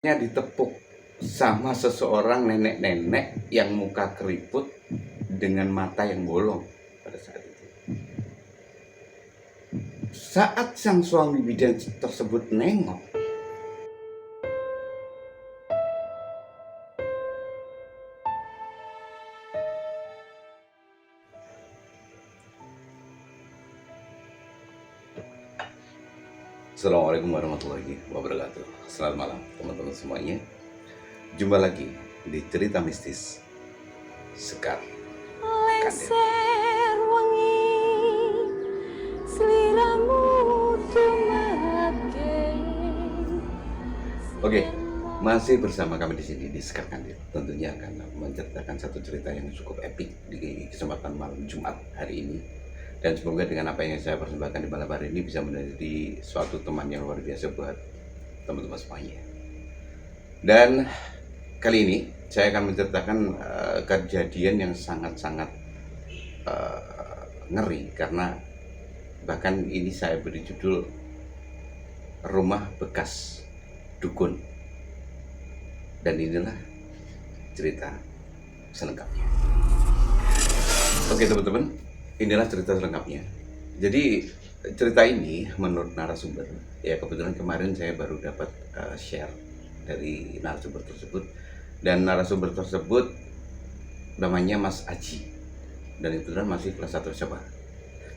Ditepuk sama seseorang nenek-nenek yang muka keriput dengan mata yang bolong pada saat itu. Saat sang suami bidan tersebut nengok, Assalamualaikum warahmatullahi wabarakatuh. Selamat malam teman-teman semuanya. Jumpa lagi di cerita mistis Sekar Kandel. Lengser wengi sliramu tumake. Oke, masih bersama kami di sini di Sekar Kandel. Tentunya akan menceritakan satu cerita yang cukup epik di kesempatan malam Jumat hari ini. Dan semoga dengan apa yang saya persembahkan di malam hari ini bisa menjadi suatu teman yang luar biasa buat teman-teman semuanya. Dan kali ini saya akan menceritakan kejadian yang sangat-sangat ngeri, karena bahkan ini saya beri judul Rumah Bekas Dukun. Dan inilah cerita selengkapnya. Oke teman-teman, inilah cerita selengkapnya. Jadi cerita ini menurut narasumber, ya kebetulan kemarin saya baru dapat share dari narasumber tersebut, dan narasumber tersebut namanya Mas Aji, dan kebetulan masih kelas 1 SMA.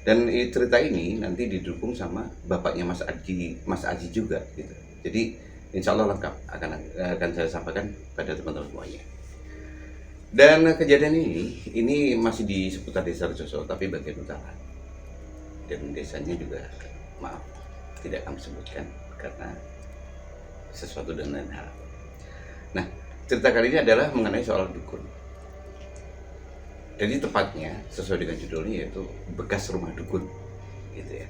Dan cerita ini nanti didukung sama bapaknya Mas Aji juga gitu. Jadi insya Allah lengkap akan saya sampaikan pada teman-teman semuanya. Dan kejadian ini masih di seputar desa Rejoso, tapi bagian utara. Dan desanya juga, maaf, tidak kami sebutkan karena sesuatu dan lain hal. Nah, cerita kali ini adalah mengenai soal dukun. Jadi tepatnya sesuai dengan judulnya, yaitu bekas rumah dukun, gitu ya.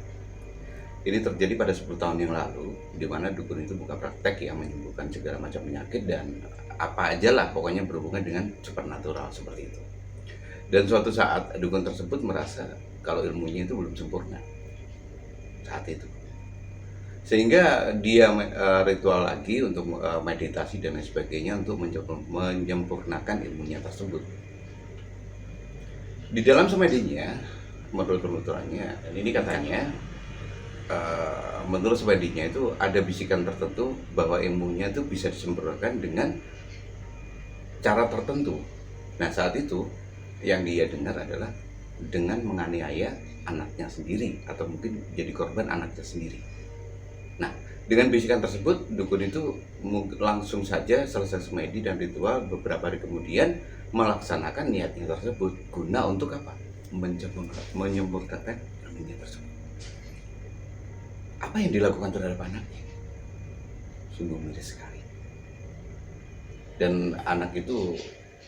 Ini terjadi pada 10 tahun yang lalu, di mana dukun itu buka praktek yang menyembuhkan segala macam penyakit dan apa aja lah, pokoknya berhubungan dengan supernatural seperti itu. Dan suatu saat dukun tersebut merasa kalau ilmunya itu belum sempurna saat itu, sehingga dia ritual lagi untuk meditasi dan lain sebagainya untuk menyempurnakan ilmunya tersebut. Di dalam semedinya, menurut penuturannya, dan ini katanya menurut semedinya itu ada bisikan tertentu bahwa ilmunya itu bisa disempurnakan dengan cara tertentu. Nah saat itu yang dia dengar adalah dengan menganiaya anaknya sendiri, atau mungkin jadi korban anaknya sendiri. Nah dengan bisikan tersebut, dukun itu langsung saja selesai semedi dan ritual. Beberapa hari kemudian melaksanakan niatnya tersebut. Guna untuk apa? Menyempurnakan ilmunya tersebut. Apa yang dilakukan terhadap anaknya sungguh miris sekali. Dan anak itu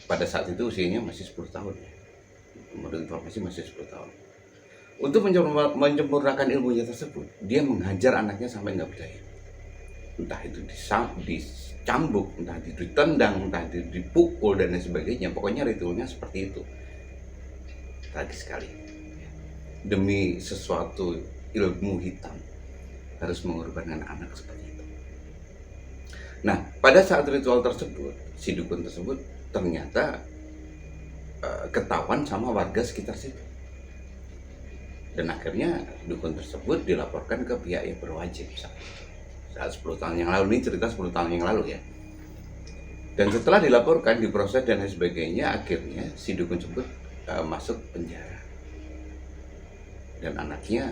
pada saat itu usianya masih 10 tahun ya. Menurut informasi masih 10 tahun. Untuk menyempurnakan ilmunya tersebut, dia menghajar anaknya sampai nggak berdaya. Entah itu dicambuk, entah itu ditendang, entah itu dipukul dan lain sebagainya. Pokoknya ritualnya seperti itu. Tragis sekali. Demi sesuatu ilmu hitam harus mengorbankan anak seperti itu. Nah, pada saat ritual tersebut, si dukun tersebut ternyata ketahuan sama warga sekitar situ. Dan akhirnya dukun tersebut dilaporkan ke pihak yang berwajib saat 10 tahun yang lalu. Ini cerita 10 tahun yang lalu ya. Dan setelah dilaporkan, diproses dan lain sebagainya, akhirnya si dukun tersebut masuk penjara. Dan anaknya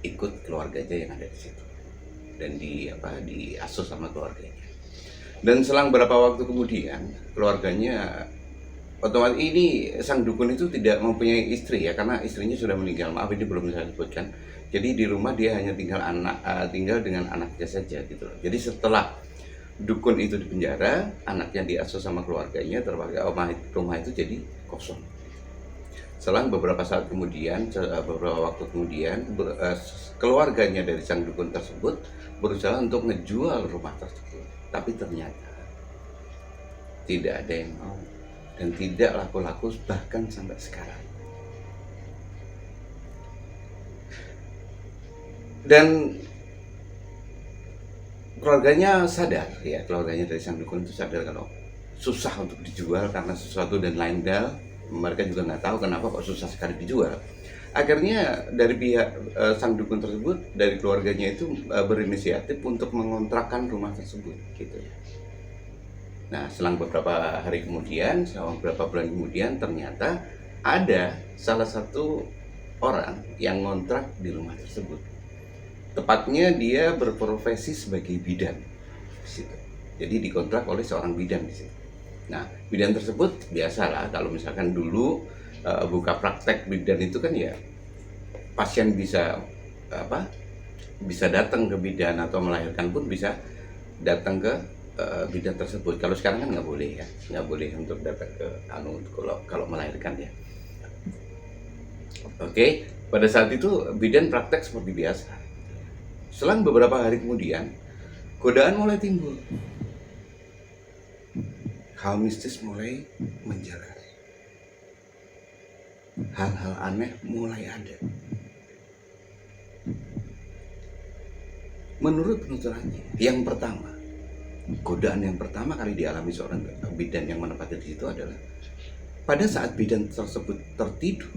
ikut keluarganya yang ada di situ, dan diasuh sama keluarganya. Dan selang beberapa waktu kemudian, keluarganya otomatis, ini sang dukun itu tidak mempunyai istri ya, karena istrinya sudah meninggal. Maaf, ini belum saya sebutkan. Jadi di rumah dia hanya tinggal dengan anaknya saja gitu. Jadi setelah dukun itu di penjara, anaknya diasuh sama keluarganya, terpaksa rumah itu jadi kosong. Selang beberapa saat kemudian, beberapa waktu kemudian, keluarganya dari sang dukun tersebut berusaha untuk ngejual rumah tersebut, tapi ternyata tidak ada yang mau dan tidak laku-laku bahkan sampai sekarang. Dan keluarganya sadar ya, keluarganya dari sang dukun itu sadar kalau susah untuk dijual karena sesuatu dan lain hal. Mereka juga nggak tahu kenapa kok susah sekali dijual. Akhirnya dari pihak sang dukun tersebut, dari keluarganya itu berinisiatif untuk mengontrakkan rumah tersebut gitu ya. Nah, selang beberapa hari kemudian, selang beberapa bulan kemudian, ternyata ada salah satu orang yang ngontrak di rumah tersebut. Tepatnya dia berprofesi sebagai bidan di situ. Jadi dikontrak oleh seorang bidan di situ. Nah, bidan tersebut biasalah kalau misalkan dulu buka praktek bidan itu kan ya pasien bisa bisa datang ke bidan atau melahirkan pun bisa datang ke bidan tersebut. Kalau sekarang kan nggak boleh ya, nggak boleh untuk datang ke kalau melahirkan ya. Oke, pada saat itu bidan praktek seperti biasa. Selang beberapa hari kemudian, godaan mulai timbul. Hal mistis mulai menjalar. Hal-hal aneh mulai ada. Menurut penuturannya, yang pertama, godaan yang pertama kali dialami seorang bidan yang menempati di situ adalah pada saat bidan tersebut tertidur.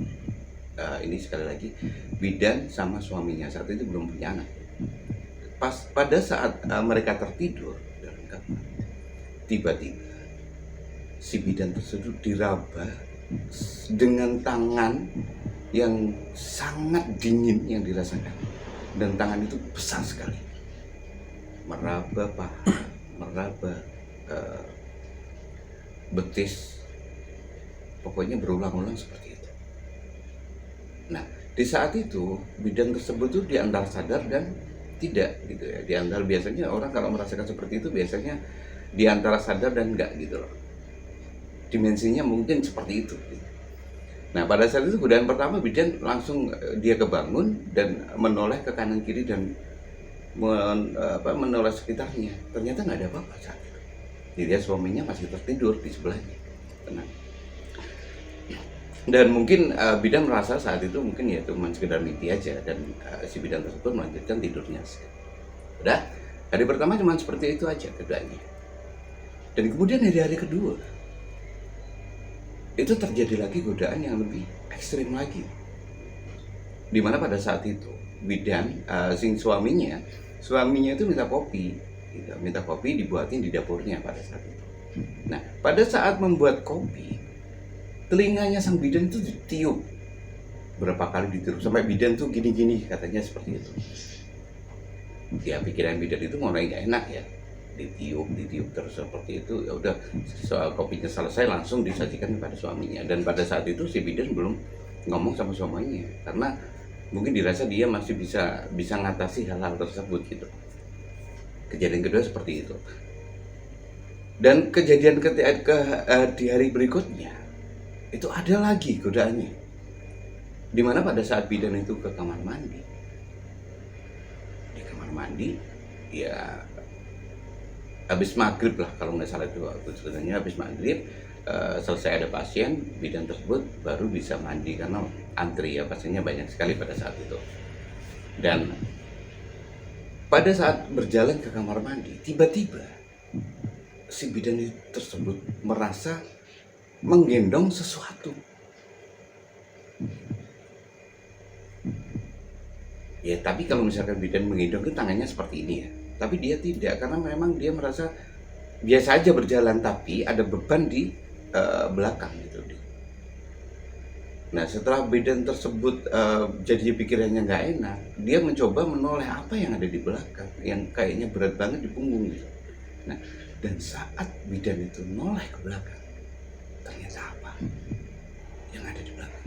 Ini sekali lagi, bidan sama suaminya saat itu belum punya anak. Pada saat mereka tertidur dalam kamar, tiba-tiba si bidan tersebut diraba dengan tangan yang sangat dingin yang dirasakan, dan tangan itu besar sekali, meraba paha, meraba betis, pokoknya berulang-ulang seperti itu. Nah, di saat itu bidan tersebut tuh di antara sadar dan tidak gitu ya. Di antara, biasanya orang kalau merasakan seperti itu biasanya di antara sadar dan enggak gitu loh. Dimensinya mungkin seperti itu gitu. Nah, pada saat itu godaan pertama bidan langsung dia kebangun dan menoleh ke kanan kiri dan menoleh sekitarnya. Ternyata nggak ada apa-apa saat itu. Jadi dia suaminya masih tertidur di sebelahnya, tenang. Dan mungkin bidan merasa saat itu mungkin ya cuma sekedar mimpi aja, dan si bidan tersebut melanjutkan tidurnya. Udah, hari pertama cuma seperti itu aja keduanya. Dan kemudian hari kedua itu terjadi lagi godaan yang lebih ekstrim lagi. Dimana pada saat itu bidan suaminya itu minta kopi, gitu. Minta kopi dibuatin di dapurnya pada saat itu. Nah, pada saat membuat kopi, telinganya sang bidan itu ditiup berapa kali, ditiup sampai bidan tuh gini-gini, katanya seperti itu. Ya pikiran bidan itu mulai nggak enak ya, ditiup terus seperti itu. Ya udah, soal kopinya selesai langsung disajikan kepada suaminya. Dan pada saat itu si bidan belum ngomong sama suaminya karena mungkin dirasa dia masih bisa ngatasi hal-hal tersebut gitu. Kejadian kedua seperti itu. Dan kejadian di hari berikutnya itu ada lagi godaannya, dimana pada saat bidan itu ke kamar mandi, di kamar mandi ya habis maghrib lah kalau nggak salah itu ceritanya. Habis maghrib selesai ada pasien, bidan tersebut baru bisa mandi karena antri ya, pasiennya banyak sekali pada saat itu. Dan pada saat berjalan ke kamar mandi, tiba-tiba si bidan tersebut merasa menggendong sesuatu. Ya, tapi kalau misalkan bidan menggendong itu tangannya seperti ini ya. Tapi dia tidak, karena memang dia merasa biasa aja berjalan, tapi ada beban di belakang gitu. Nah, setelah bidan tersebut jadi pikirannya nggak enak, dia mencoba menoleh apa yang ada di belakang, yang kayaknya berat banget di punggung gitu. Nah, dan saat bidan itu noleh ke belakang, ternyata apa yang ada di belakang?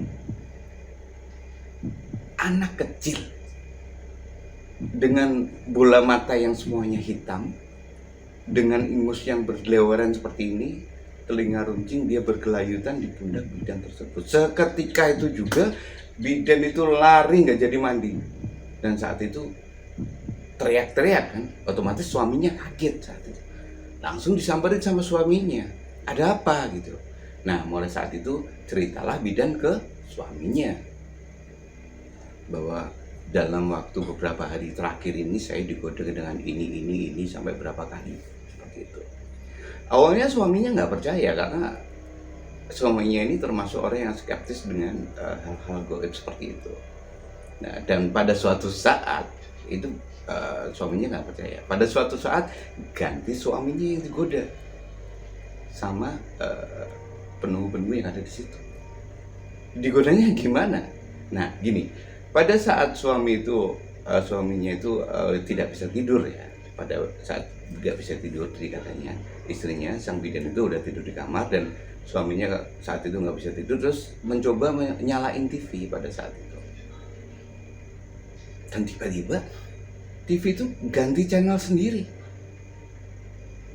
Anak kecil dengan bola mata yang semuanya hitam, dengan ingus yang berlewaran seperti ini, telinga runcing, dia bergelayutan di pundak bidan tersebut. Seketika itu juga bidan itu lari nggak jadi mandi, dan saat itu teriak-teriak kan, otomatis suaminya kaget saat itu, langsung disamperin sama suaminya, ada apa gitu. Nah, mulai saat itu ceritalah bidan ke suaminya bahwa dalam waktu beberapa hari terakhir ini saya digoda dengan ini sampai berapa kali seperti itu. Awalnya suaminya nggak percaya karena suaminya ini termasuk orang yang skeptis dengan hal-hal gaib seperti itu. Nah, dan pada suatu saat itu suaminya nggak percaya. Pada suatu saat ganti suaminya yang digoda sama penunggu-penunggu yang ada di situ. Digodanya gimana? Nah, gini, pada saat suaminya itu tidak bisa tidur ya. Pada saat tidak bisa tidur, jadi katanya istrinya sang bidan itu udah tidur di kamar dan suaminya saat itu nggak bisa tidur, terus mencoba nyalain TV pada saat itu. Dan tiba-tiba TV itu ganti channel sendiri.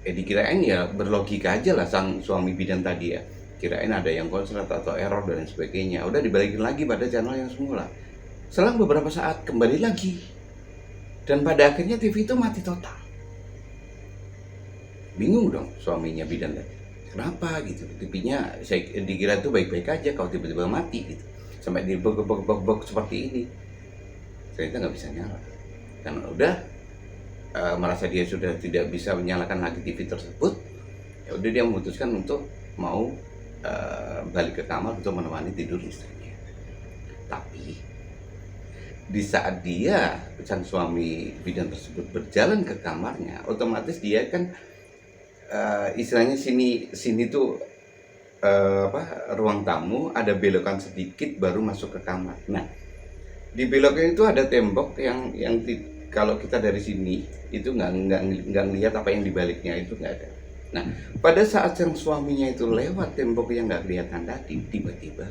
Dikirain ya berlogika aja lah sang suami bidan tadi ya. Kirain ada yang konslet atau error dan sebagainya. Udah dibalikin lagi pada channel yang semula. Selang beberapa saat kembali lagi. Dan pada akhirnya TV itu mati total. Bingung dong suaminya bidan tadi. Kenapa gitu? TV-nya saya dikira itu baik-baik aja kalau tiba-tiba mati gitu. Sampai dibek seperti ini. Ternyata nggak bisa nyala. Karena udah merasa dia sudah tidak bisa menyalakan lagi TV tersebut. Ya udah dia memutuskan untuk mau balik ke kamar untuk menemani tidur istrinya. Tapi di saat dia sang suami bidan tersebut berjalan ke kamarnya, otomatis dia kan istilahnya sini tuh ruang tamu ada belokan sedikit baru masuk ke kamar. Nah, di beloknya itu ada tembok yang kalau kita dari sini itu nggak ngelihat apa yang dibaliknya, itu nggak ada. Nah, pada saat yang suaminya itu lewat tembok yang nggak kelihatan tadi, tiba-tiba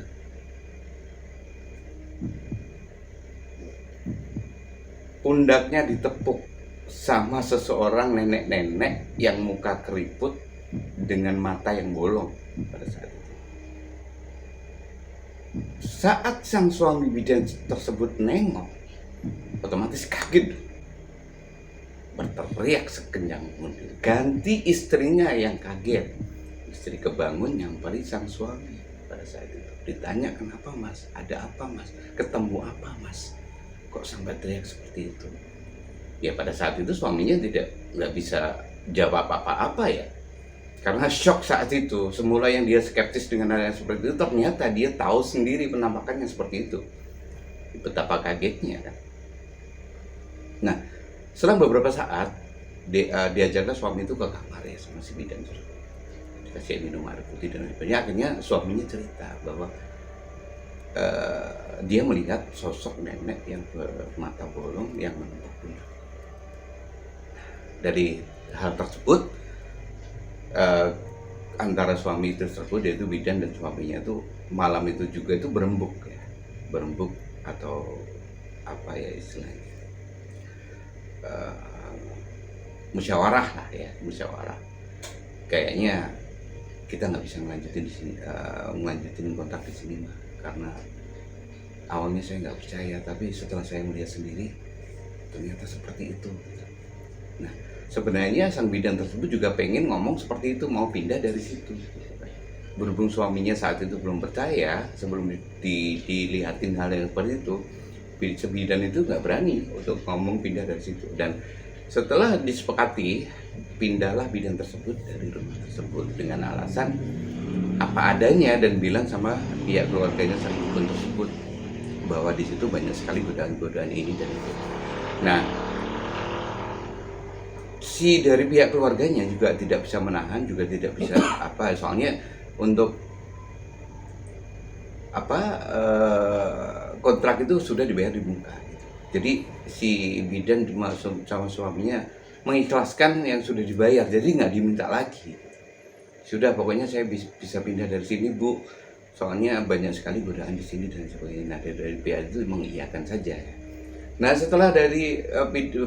pundaknya ditepuk sama seseorang nenek-nenek yang muka keriput dengan mata yang bolong pada saat itu. Saat sang suami bidan tersebut nengok, otomatis kaget, berteriak sekencang mungkin. Ganti istrinya yang kaget. Istri kebangun nyamperin sang suami pada saat itu. Ditanya, kenapa mas? Ada apa mas? Ketemu apa mas? Kok sampai teriak seperti itu? Ya pada saat itu suaminya nggak bisa jawab apa-apa ya. Karena shock saat itu. Semula yang dia skeptis dengan hal yang seperti itu, ternyata dia tahu sendiri penampakannya seperti itu. Betapa kagetnya kan. Nah, selang beberapa saat diajarkan suami itu ke kamar ya sama si bidan, dikasih minum air putih dan sebagainya. Akhirnya suaminya cerita bahwa dia melihat sosok nenek yang bermata bolong yang menepuk pundak. Dari hal tersebut antara suami tersebut, yaitu bidan dan suaminya itu malam itu juga itu berembuk ya, berembuk atau apa ya istilahnya, musyawarah lah ya, musyawarah. Kayaknya kita nggak bisa melanjutin di sini, melanjutin kontak di sini mah, karena awalnya saya nggak percaya, tapi setelah saya melihat sendiri ternyata seperti itu. Nah, sebenarnya sang bidan tersebut juga pengen ngomong seperti itu, mau pindah dari situ. Berhubung suaminya saat itu belum percaya, sebelum dilihatin hal yang seperti itu, si bidan itu nggak berani untuk ngomong pindah dari situ. Dan setelah disepakati, pindahlah bidan tersebut dari rumah tersebut dengan alasan apa adanya dan bilang sama pihak keluarganya sang dukun tersebut bahwa di situ banyak sekali godaan-godaan ini dan itu. Nah, si dari pihak keluarganya juga tidak bisa menahan, juga tidak bisa soalnya untuk kontrak itu sudah dibayar di muka gitu. Jadi si bidan sama suaminya mengikhlaskan yang sudah dibayar, jadi nggak diminta lagi. Sudah, pokoknya saya bisa pindah dari sini bu, soalnya banyak sekali godaan di sini dan sebagainya. Nah, dari pihak itu mengiyakan saja. Nah, setelah dari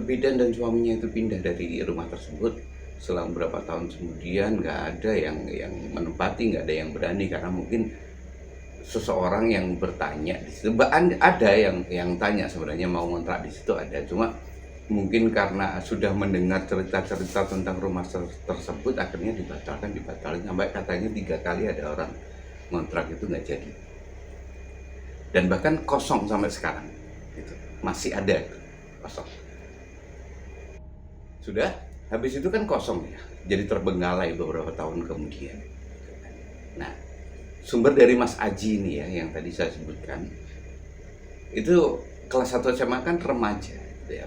bidan dan suaminya itu pindah dari rumah tersebut, selang beberapa tahun kemudian nggak ada yang menempati, nggak ada yang berani, karena mungkin seseorang yang bertanya di situ. Ada yang tanya sebenarnya mau ngontrak di situ, ada, cuma mungkin karena sudah mendengar cerita-cerita tentang rumah tersebut, akhirnya dibatalkan sampai katanya 3 kali ada orang ngontrak itu nggak jadi, dan bahkan kosong sampai sekarang gitu. masih ada kosong. Sudah, habis itu kan kosong ya, jadi terbengkalai beberapa tahun kemudian. Nah, sumber dari Mas Aji ini ya, yang tadi saya sebutkan, itu kelas 1 SMA kan remaja. Ya,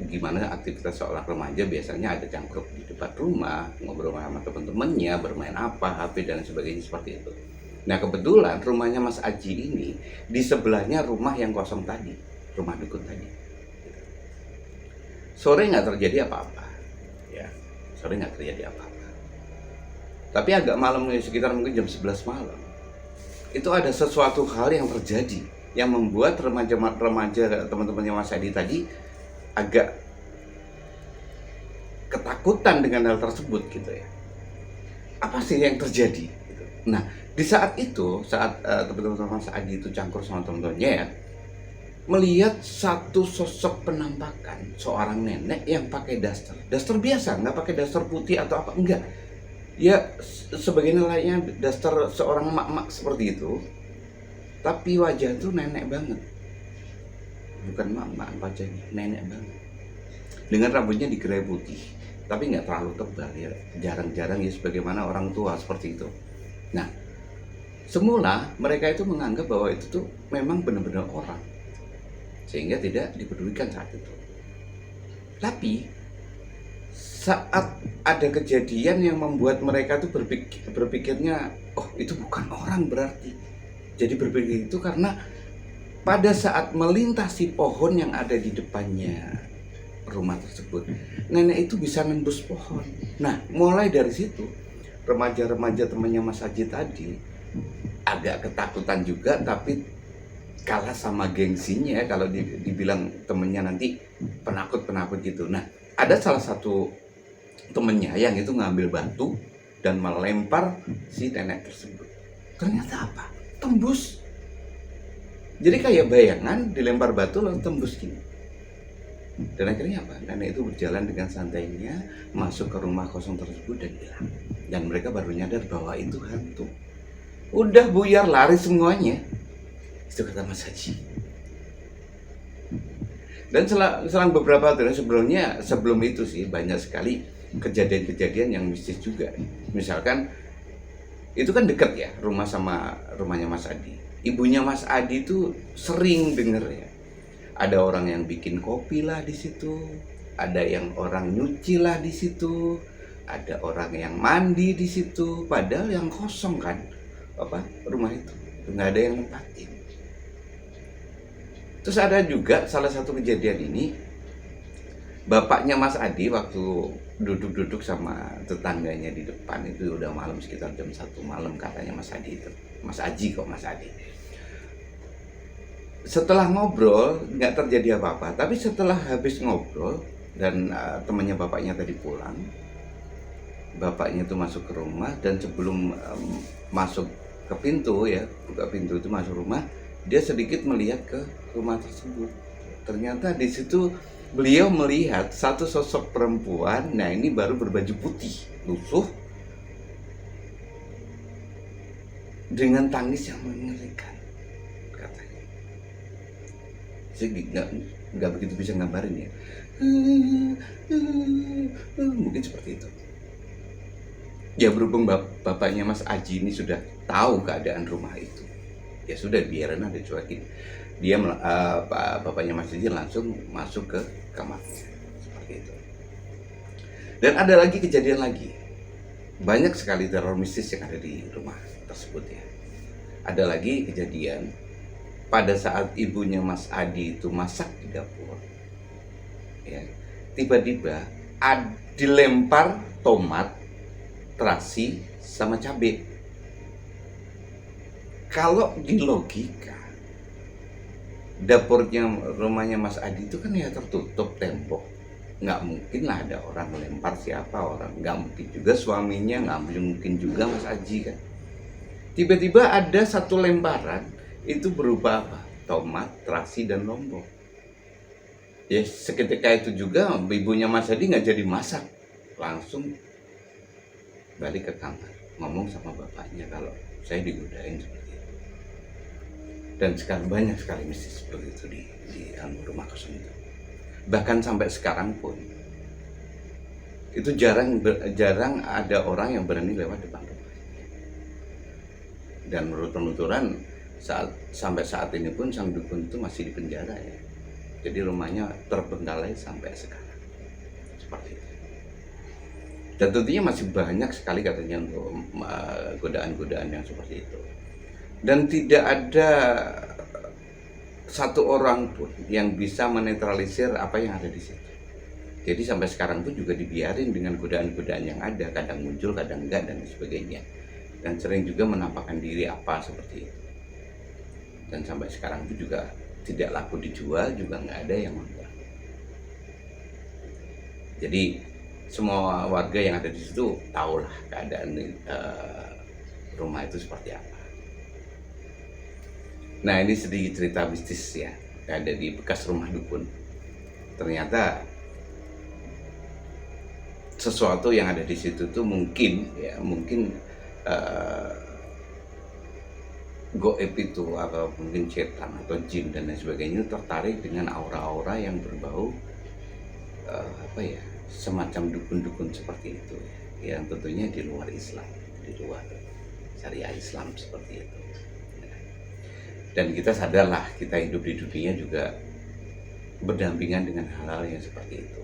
gimana aktivitas seorang remaja, biasanya ada cangkruk di depan rumah, ngobrol sama teman-temannya, bermain apa, HP dan sebagainya seperti itu. Nah, kebetulan rumahnya Mas Aji ini di sebelahnya rumah yang kosong tadi, rumah dukun tadi. Sore nggak terjadi apa-apa, ya, sore nggak terjadi apa-apa. Tapi agak malam, sekitar mungkin jam 11 malam, itu ada sesuatu hal yang terjadi yang membuat remaja teman-temannya Mas Adi tadi agak ketakutan dengan hal tersebut gitu ya. Apa sih yang terjadi? Gitu. Nah, di saat itu, saat teman-teman Mas Adi itu cangkur sama teman-temannya ya, melihat satu sosok penampakan seorang nenek yang pakai daster biasa, nggak pakai daster putih atau apa, enggak. Ya, sebagaimana layaknya daster seorang emak-emak seperti itu, tapi wajah itu nenek banget. Bukan emak-emak wajahnya, nenek banget. Dengan rambutnya digerai putih, tapi nggak terlalu tebal ya, jarang-jarang ya sebagaimana orang tua seperti itu. Nah, semula mereka itu menganggap bahwa itu tuh memang benar-benar orang, sehingga tidak dipedulikan saat itu. Tapi saat ada kejadian yang membuat mereka tuh berpikirnya, oh itu bukan orang berarti. Jadi berpikir itu karena pada saat melintasi pohon yang ada di depannya rumah tersebut, nenek itu bisa nembus pohon. Nah, mulai dari situ remaja-remaja temannya Mas Haji tadi agak ketakutan juga, tapi kalah sama gengsinya kalau dibilang temennya nanti penakut-penakut gitu. Nah, ada salah satu temennya yang itu ngambil batu dan melempar si nenek tersebut. Ternyata apa? Tembus. Jadi kayak bayangan dilempar batu lalu tembus gini. Dan akhirnya apa? Nenek itu berjalan dengan santainya masuk ke rumah kosong tersebut dan hilang. Dan mereka baru nyadar bahwa itu hantu. Udah buyar, lari semuanya. Itu kata Mas Haji. Dan selang beberapa tahun sebelum itu sih banyak sekali kejadian-kejadian yang mistis juga. Misalkan itu kan dekat ya rumahnya Mas Adi. Ibunya Mas Adi itu sering denger ya, ada orang yang bikin kopi lah di situ, ada yang orang nyuci lah di situ, ada orang yang mandi di situ, padahal yang kosong kan rumah itu nggak ada yang nempatin. Terus ada juga salah satu kejadian ini, bapaknya Mas Adi waktu duduk-duduk sama tetangganya di depan, itu udah malam sekitar jam 1 malam katanya Mas Adi itu, Mas Aji kok Mas Adi. Setelah ngobrol nggak terjadi apa-apa, tapi setelah habis ngobrol dan temannya bapaknya tadi pulang, bapaknya itu masuk ke rumah dan sebelum masuk ke pintu ya, buka pintu itu masuk rumah, dia sedikit melihat ke rumah tersebut. Ternyata di situ beliau melihat satu sosok perempuan, nah ini baru berbaju putih, lusuh, dengan tangis yang mengerikan katanya. Saya nggak begitu bisa gambarin ya, mungkin seperti itu. Ya berhubung bapaknya Mas Aji ini sudah tahu keadaan rumah itu, ya sudah biarin aja cuekin. Dia bapaknya Mas Aji langsung masuk ke kamarnya seperti itu. Dan ada lagi kejadian lagi, banyak sekali teror mistis yang ada di rumah tersebut ya. Ada lagi kejadian pada saat ibunya Mas Adi itu masak di dapur ya, tiba-tiba dilempar tomat, terasi sama cabai. Kalau di logika, dapurnya rumahnya Mas Adi itu kan ya tertutup tembok, nggak mungkin lah ada orang melempar siapa orang, nggak mungkin juga suaminya, nggak mungkin juga Mas Aji kan. Tiba-tiba ada satu lemparan, itu berupa apa? Tomat, terasi, dan lombok. Ya seketika itu juga ibunya Mas Adi nggak jadi masak, langsung balik ke kamar ngomong sama bapaknya kalau saya digodain seperti itu. Dan sekarang banyak sekali mistis seperti itu di rumah kosong itu. Bahkan sampai sekarang pun itu jarang ada orang yang berani lewat depan rumah. Dan menurut penuturan sampai saat ini pun sang dukun itu masih di penjara ya. Jadi rumahnya terbengkalai sampai sekarang. Seperti itu. Dan tentunya masih banyak sekali katanya untuk godaan-godaan yang seperti itu. Dan tidak ada satu orang pun yang bisa menetralisir apa yang ada di situ. Jadi sampai sekarang pun juga dibiarin dengan godaan-godaan yang ada, kadang muncul, kadang enggak dan sebagainya. Dan sering juga menampakkan diri apa seperti itu. Dan sampai sekarang pun juga tidak laku dijual, juga nggak ada yang membeli. Jadi semua warga yang ada di situ tahulah keadaan rumah itu seperti apa. Nah, ini sedikit cerita mistis ya, ada di bekas rumah dukun. Ternyata sesuatu yang ada di situ tuh mungkin goib itu atau mungkin setan atau jin dan lain sebagainya tertarik dengan aura-aura yang berbau semacam dukun-dukun seperti itu ya, yang tentunya di luar Islam, di luar syariah Islam seperti itu. Dan kita sadarlah kita hidup di dunia juga berdampingan dengan hal-hal yang seperti itu.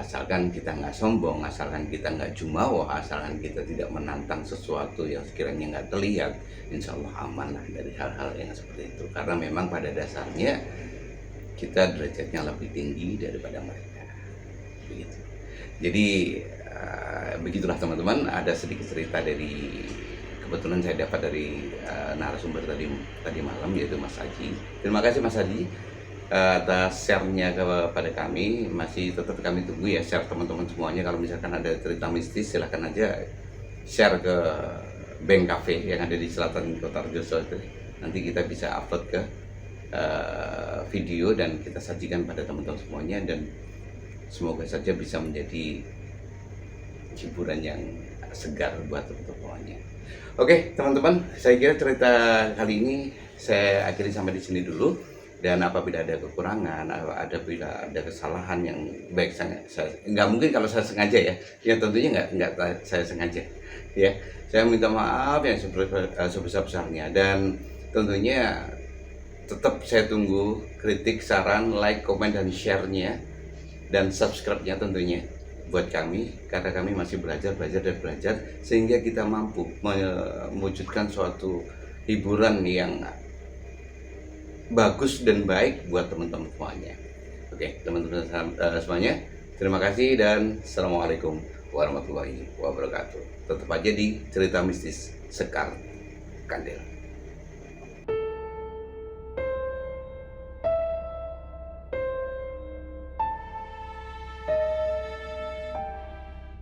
Asalkan kita nggak sombong, asalkan kita nggak jumawa, asalkan kita tidak menantang sesuatu yang sekiranya nggak terlihat, insya Allah aman lah dari hal-hal yang seperti itu. Karena memang pada dasarnya kita derajatnya lebih tinggi daripada mereka. Begitu. Jadi begitulah teman-teman, ada sedikit cerita dari kebetulan saya dapat dari narasumber tadi malam, yaitu Mas Haji. Terima kasih Mas Haji atas share-nya kepada kami. Masih tetap kami tunggu ya share teman-teman semuanya. Kalau misalkan ada cerita mistis silahkan aja share ke Bank Cafe yang ada di selatan Kota Rejoso itu. Nanti kita bisa upload ke video dan kita sajikan pada teman-teman semuanya, dan semoga saja bisa menjadi hiburan yang segar buat teman-teman semuanya. Oke teman-teman, saya kira cerita kali ini saya akhiri sampai di sini dulu. Dan apabila ada kekurangan, apabila ada kesalahan yang baik, saya nggak mungkin kalau saya sengaja ya tentunya nggak saya sengaja ya. Saya minta maaf yang sebesar-besarnya, dan tentunya tetap saya tunggu kritik, saran, like, komen, dan share-nya dan subscribe-nya tentunya buat kami, karena kami masih belajar sehingga kita mampu mewujudkan suatu hiburan yang bagus dan baik buat teman-teman semuanya. Oke, teman-teman semuanya, terima kasih dan assalamualaikum warahmatullahi wabarakatuh. Tetap aja di cerita mistis Sekar Kandel.